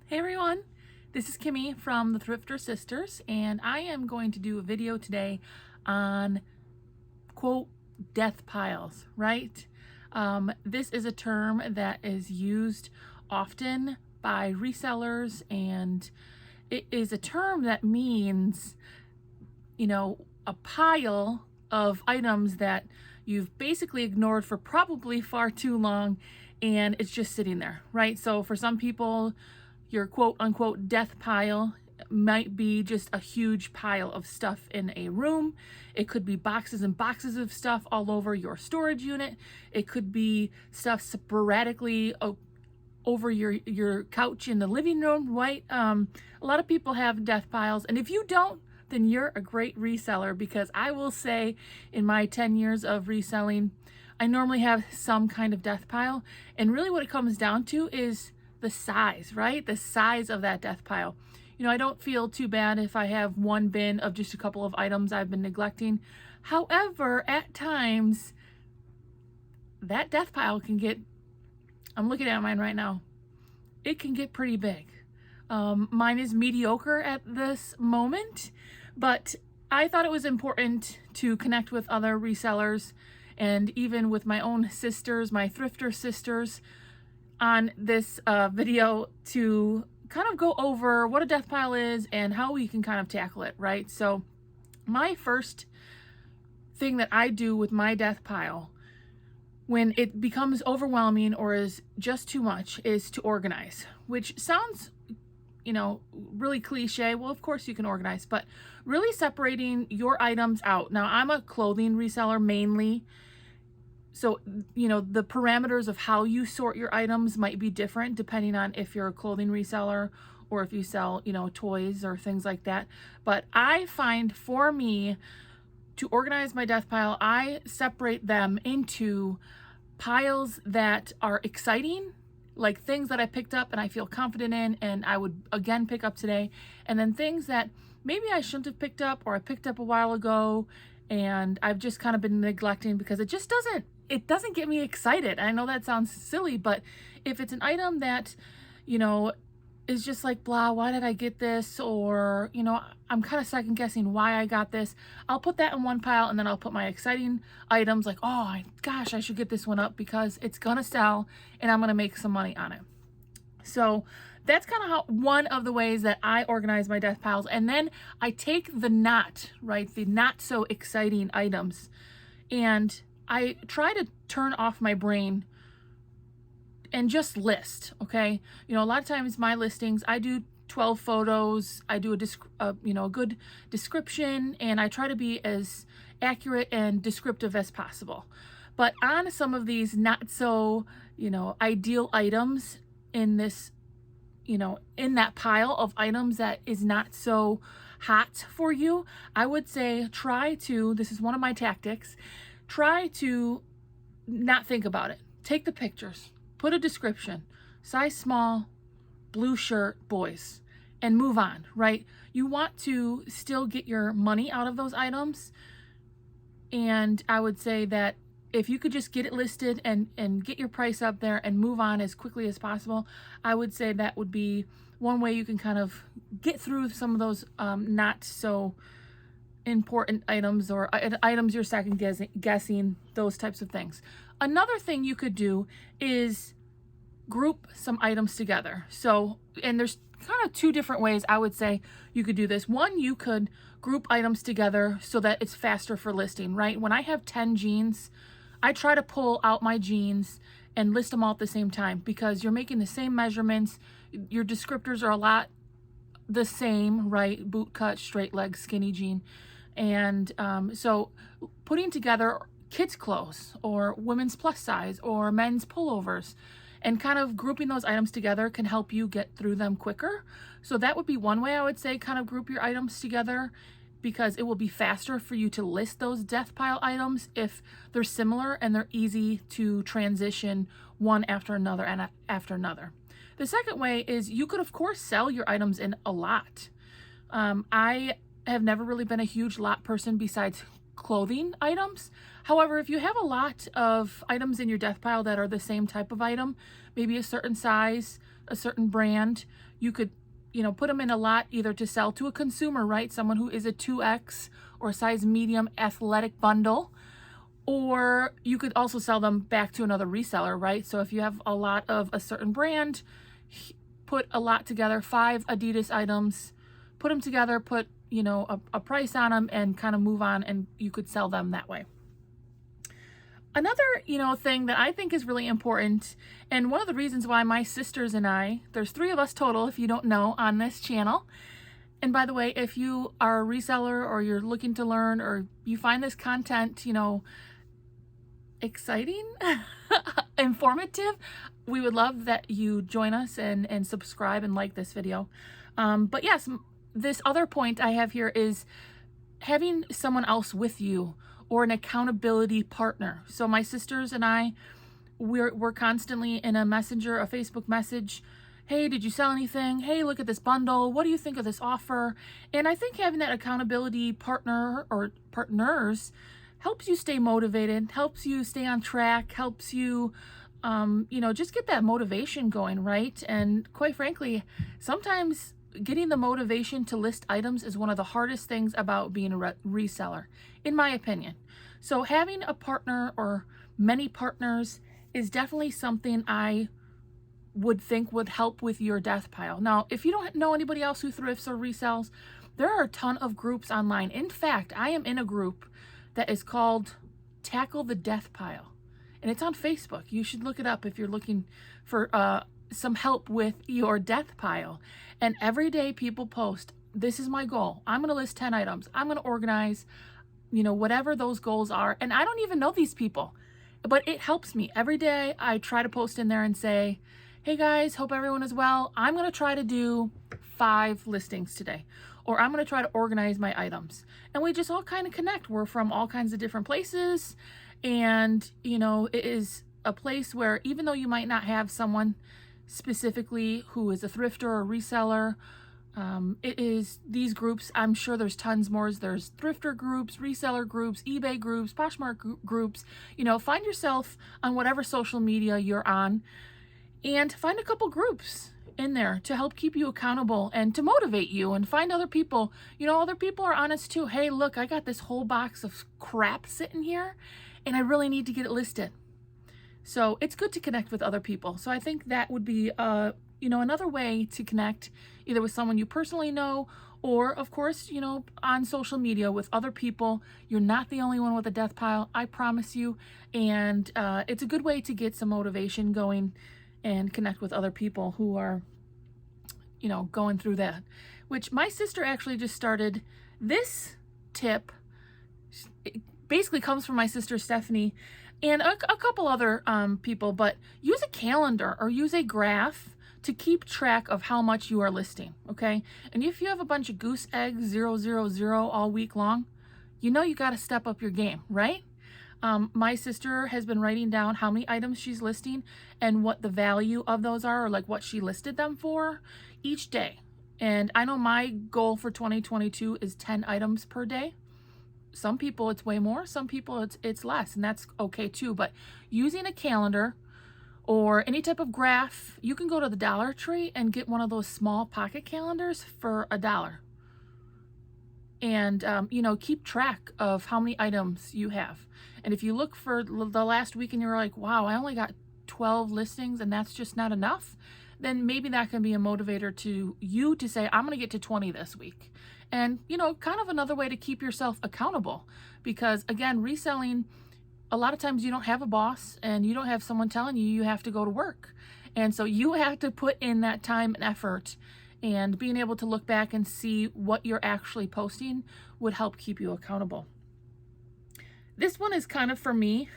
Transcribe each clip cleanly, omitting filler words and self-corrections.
Hey everyone, this is Kimmie from the Thrifter Sisters, and I am going to do a video today on, quote, death piles, right? This is a term that is used often by resellers, and it is a term that means, a pile of items that you've basically ignored for probably far too long, and it's just sitting there, right? So for some people, your quote unquote death pile might be just a huge pile of stuff in a room. It could be boxes and boxes of stuff all over your storage unit. It could be stuff sporadically over your couch in the living room, right? A lot of people have death piles, and if you don't, then you're a great reseller, because I will say in my 10 years of reselling, I normally have some kind of death pile, and really what it comes down to is the size, right? The size of that death pile. I don't feel too bad if I have one bin of just a couple of items I've been neglecting. However, at times, that death pile can get, I'm looking at mine right now, it can get pretty big. Mine is mediocre at this moment, but I thought it was important to connect with other resellers and even with my own sisters, my Thrifter sisters, on this video to kind of go over what a death pile is and how we can kind of tackle it, right? So my first thing that I do with my death pile when it becomes overwhelming or is just too much is to organize, which sounds, really cliche. Well, of course you can organize, but really separating your items out. Now, I'm a clothing reseller mainly, so, the parameters of how you sort your items might be different depending on if you're a clothing reseller or if you sell, toys or things like that. But I find for me to organize my death pile, I separate them into piles that are exciting, like things that I picked up and I feel confident in and I would again pick up today, and then things that maybe I shouldn't have picked up or I picked up a while ago and I've just kind of been neglecting because it just doesn't get me excited. I know that sounds silly, but if it's an item that, is just like, blah, why did I get this? Or, I'm kind of second guessing why I got this. I'll put that in one pile, and then I'll put my exciting items like, oh gosh, I should get this one up because it's gonna sell and I'm gonna make some money on it. So that's kind of how one of the ways that I organize my death piles. And then I take the not so exciting items, and I try to turn off my brain and just list, okay? A lot of times my listings, I do 12 photos, I do a good description, and I try to be as accurate and descriptive as possible. But on some of these not so, ideal items in this, in that pile of items that is not so hot for you, I would say this is one of my tactics, try to not think about it. Take the pictures, put a description, size small, blue shirt, boys, and move on, right? You want to still get your money out of those items. And I would say that if you could just get it listed and get your price up there and move on as quickly as possible, I would say that would be one way you can kind of get through some of those not so important items or items you're second guessing, those types of things. Another thing you could do is group some items together. So, and there's kind of two different ways I would say you could do this. One, you could group items together so that it's faster for listing, right? When I have 10 jeans, I try to pull out my jeans and list them all at the same time, because you're making the same measurements. Your descriptors are a lot the same, right? Boot cut, straight leg, skinny jean. And so putting together kids' clothes or women's plus size or men's pullovers and kind of grouping those items together can help you get through them quicker. So that would be one way I would say, kind of group your items together, because it will be faster for you to list those death pile items if they're similar and they're easy to transition one after another and after another. The second way is you could, of course, sell your items in a lot. I have never really been a huge lot person besides clothing items. However, if you have a lot of items in your death pile that are the same type of item, maybe a certain size, a certain brand, you could, put them in a lot either to sell to a consumer, right? Someone who is a 2X or size medium athletic bundle, or you could also sell them back to another reseller, right? So if you have a lot of a certain brand, put a lot together, 5 Adidas items, put them together, put, a price on them and kind of move on, and you could sell them that way. Another, thing that I think is really important, and one of the reasons why my sisters and I, there's 3 of us total, if you don't know, on this channel. And by the way, if you are a reseller or you're looking to learn or you find this content, exciting, informative, we would love that you join us and subscribe and like this video. But yes, this other point I have here is having someone else with you or an accountability partner. So my sisters and I, we're constantly in a messenger, a Facebook message. Hey, did you sell anything? Hey, look at this bundle. What do you think of this offer? And I think having that accountability partner or partners helps you stay motivated, helps you stay on track, helps you, just get that motivation going, right? And quite frankly, sometimes getting the motivation to list items is one of the hardest things about being a reseller, in my opinion. So having a partner or many partners is definitely something I would think would help with your death pile. Now, if you don't know anybody else who thrifts or resells, there are a ton of groups online. In fact, I am in a group that is called Tackle the Death Pile, and it's on Facebook. You should look it up if you're looking for some help with your death pile. And every day people post, this is my goal. I'm going to list 10 items. I'm going to organize, whatever those goals are. And I don't even know these people, but it helps me. Every day I try to post in there and say, hey guys, hope everyone is well. I'm going to try to do 5 listings today, or I'm going to try to organize my items. And we just all kind of connect. We're from all kinds of different places. And, it is a place where even though you might not have someone specifically who is a thrifter or reseller, it is these groups. I'm sure there's tons more. There's thrifter groups, reseller groups, eBay groups, Poshmark groups. Find yourself on whatever social media you're on and find a couple groups in there to help keep you accountable and to motivate you, and find other people. Other people are honest too. Hey, look, I got this whole box of crap sitting here and I really need to get it listed. So it's good to connect with other people. So I think that would be, another way to connect, either with someone you personally know, or of course, on social media with other people. You're not the only one with a death pile, I promise you. And it's a good way to get some motivation going and connect with other people who are, going through that. Which my sister actually just started. This tip basically comes from my sister Stephanie and a couple other people, but use a calendar or use a graph to keep track of how much you are listing, okay? And if you have a bunch of goose eggs 000 all week long, you got to step up your game, right? My sister has been writing down how many items she's listing and what the value of those are, or like what she listed them for each day. And I know my goal for 2022 is 10 items per day. Some people it's way more, some people it's less, and that's okay too. But using a calendar or any type of graph, you can go to the Dollar Tree and get one of those small pocket calendars for $1. And, keep track of how many items you have. And if you look for the last week and you're like, wow, I only got 12 listings and that's just not enough, then maybe that can be a motivator to you to say, I'm going to get to 20 this week. And, kind of another way to keep yourself accountable, because again, reselling, a lot of times you don't have a boss and you don't have someone telling you have to go to work. And so you have to put in that time and effort, and being able to look back and see what you're actually posting would help keep you accountable. This one is kind of for me,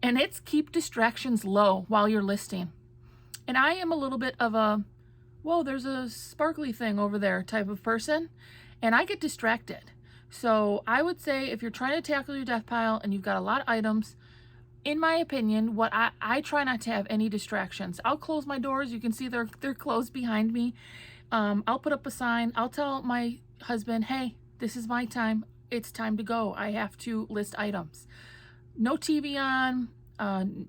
and it's keep distractions low while you're listing. And I am a little bit of a, whoa, there's a sparkly thing over there type of person, and I get distracted. So I would say if you're trying to tackle your death pile and you've got a lot of items, in my opinion, what I try not to have any distractions. I'll close my doors. You can see they're closed behind me. I'll put up a sign. I'll tell my husband, hey, this is my time. it's time to go. I have to list items. No TV on,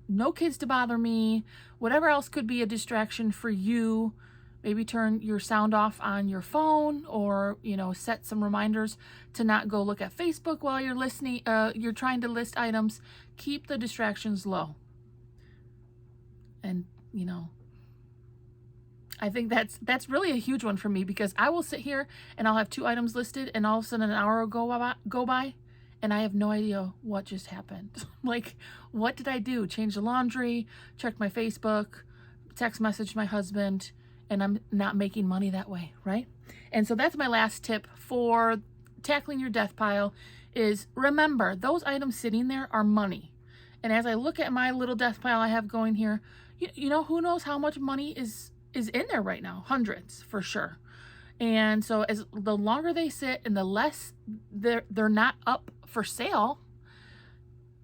no kids to bother me, whatever else could be a distraction for you. Maybe turn your sound off on your phone, or, you know, set some reminders to not go look at Facebook while you're listening, you're trying to list items. Keep the distractions low. And, you know, I think that's really a huge one for me, because I will sit here and I'll have 2 items listed, and all of a sudden an hour will go by and I have no idea what just happened. Like, what did I do? Change the laundry, check my Facebook, text message my husband, and I'm not making money that way, right? And so that's my last tip for tackling your death pile, is remember, those items sitting there are money. And as I look at my little death pile I have going here, you know, who knows how much money is in there right now? Hundreds for sure. And so as the longer they sit and the less they're not up for sale,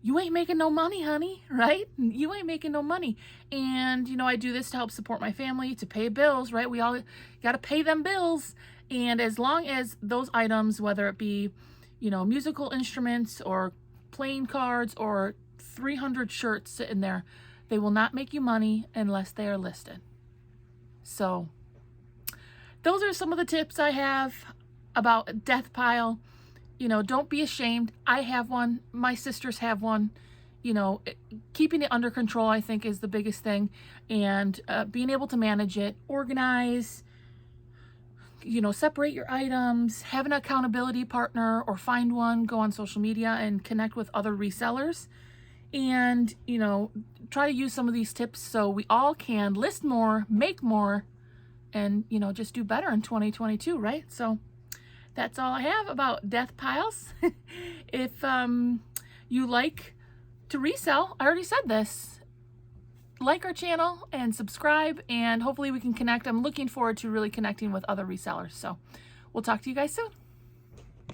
you ain't making no money, honey, right? You ain't making no money. And, you know, I do this to help support my family, to pay bills, right? We all got to pay them bills. And as long as those items, whether it be, you know, musical instruments or playing cards or 300 shirts sitting there, they will not make you money unless they are listed. So those are some of the tips I have about death pile. You know, don't be ashamed. I have one. My sisters have one. You know, keeping it under control, I think, is the biggest thing. And being able to manage it, organize, you know, separate your items, have an accountability partner or find one, go on social media and connect with other resellers. And, you know, try to use some of these tips so we all can list more, make more, and, you know, just do better in 2022, right? So that's all I have about death piles. If you like to resell, I already said this, like our channel and subscribe, and hopefully we can connect. I'm looking forward to really connecting with other resellers. So we'll talk to you guys soon.